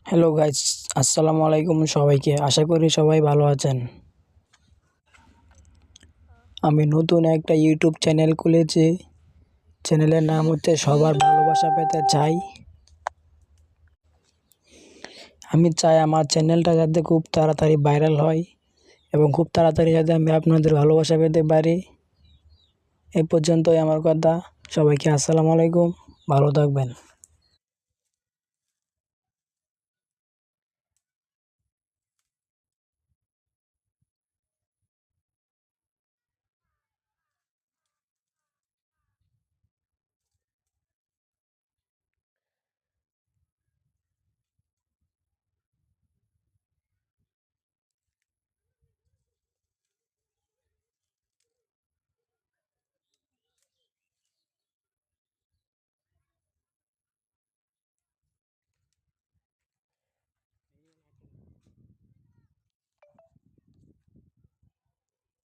Hello guys, আসসালামু আলাইকুম সবাইকে। আশা করি সবাই ভালো আছেন। আমি নতুন একটা ইউটিউব চ্যানেল খুলেছি। চ্যানেলের নাম হচ্ছে সবার ভালোবাসা পেতে চাই। আমি চাই আমার চ্যানেলটা যাতে খুব তাড়াতাড়ি ভাইরাল হয় এবং খুব তাড়াতাড়ি যাতে আমি আপনাদের ভালোবাসা পেতে পারি। এই পর্যন্তই আমার কথা। সবাইকে আসসালামু আলাইকুম, ভালো থাকবেন।